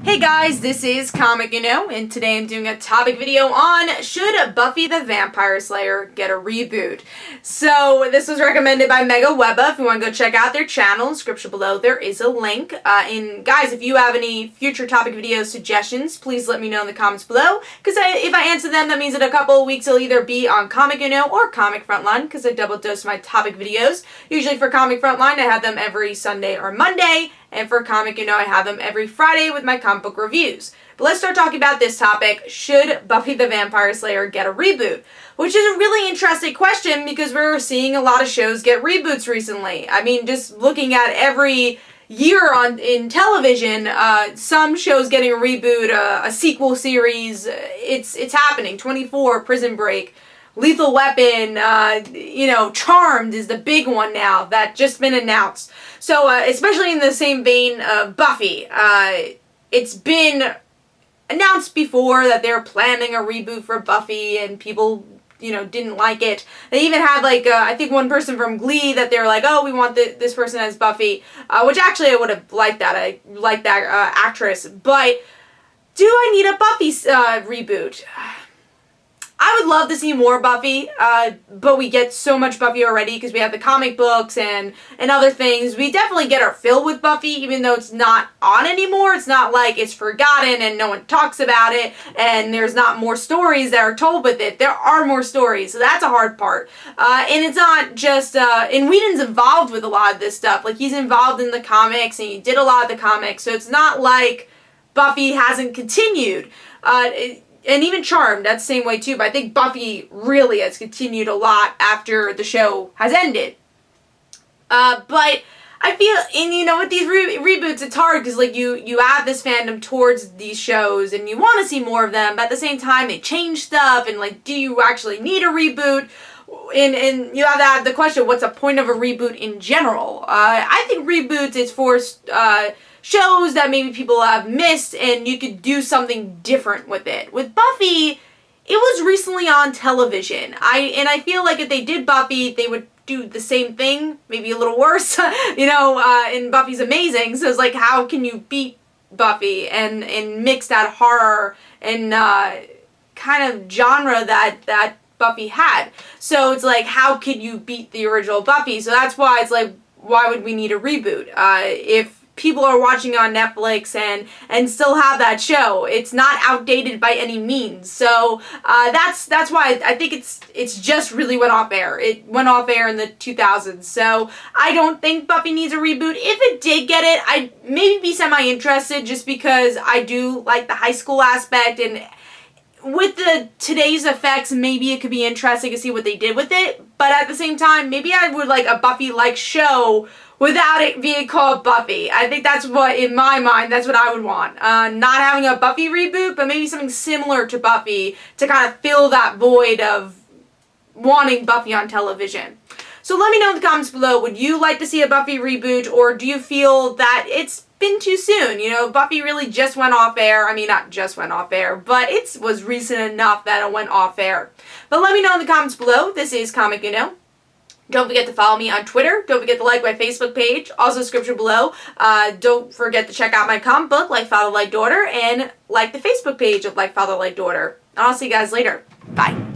Hey guys, this is Comic and today I'm doing a topic video on should Buffy the Vampire Slayer get a reboot. So this was recommended by MegaWubba. If you want to go check out their channel, in the description below there is a link. And guys, if you have any future topic video suggestions, please let me know in the comments below, because if I answer them, that means in a couple of weeks it'll either be on Comic or Comic Frontline, because I double dose my topic videos. Usually for Comic Frontline I have them every Sunday or Monday, and for Comic I have them every Friday with my comic book reviews. But let's start talking about this topic. Should Buffy the Vampire Slayer get a reboot? Which is a really interesting question because we're seeing a lot of shows get reboots recently. I mean, just looking at every year in television, some shows getting a reboot, a sequel series. It's happening. 24, Prison Break, Lethal Weapon, Charmed is the big one now that just been announced. So, especially in the same vein of Buffy, it's been announced before that they're planning a reboot for Buffy, and people, didn't like it. They even had, I think one person from Glee that they were like, oh, we want this person as Buffy, which actually I would have liked that. I like that actress. But do I need a Buffy reboot? I would love to see more Buffy, but we get so much Buffy already because we have the comic books and other things. We definitely get our fill with Buffy, even though it's not on anymore. It's not like it's forgotten and no one talks about it, and there's not more stories that are told with it. There are more stories, so that's a hard part. And it's not just, and Whedon's involved with a lot of this stuff. Like, he's involved in the comics, and he did a lot of the comics, so it's not like Buffy hasn't continued. And even Charmed, that's the same way too, but I think Buffy really has continued a lot after the show has ended. But I feel, and with these reboots, it's hard because you have this fandom towards these shows and you want to see more of them, but at the same time they change stuff, and do you actually need a reboot? And you have the question, what's the point of a reboot in general? I think reboots is for shows that maybe people have missed, and you could do something different with it. With Buffy, it was recently on television. I feel like if they did Buffy, they would do the same thing, maybe a little worse. And Buffy's amazing, so it's like, how can you beat Buffy and mix that horror and kind of genre that Buffy had? So it's like, how can you beat the original Buffy? So that's why it's like, why would we need a reboot? If people are watching on Netflix and still have that show, it's not outdated by any means. So that's why I think it's just really went off air. It went off air in the 2000s. So I don't think Buffy needs a reboot. If it did get it, I'd maybe be semi-interested, just because I do like the high school aspect, and with today's effects, maybe it could be interesting to see what they did with it. But at the same time, maybe I would like a Buffy-like show without it being called Buffy. I think that's what, in my mind, that's what I would want. Not having a Buffy reboot, but maybe something similar to Buffy to kind of fill that void of wanting Buffy on television. So let me know in the comments below, would you like to see a Buffy reboot, or do you feel that it's been too soon? Buffy really just went off air. I mean, not just went off air, but it was recent enough that it went off air. But let me know in the comments below. This is Comic Don't forget to follow me on Twitter. Don't forget to like my Facebook page. Also, description below. Don't forget to check out my comic book, Like Father, Like Daughter, and like the Facebook page of Like Father, Like Daughter. And I'll see you guys later. Bye.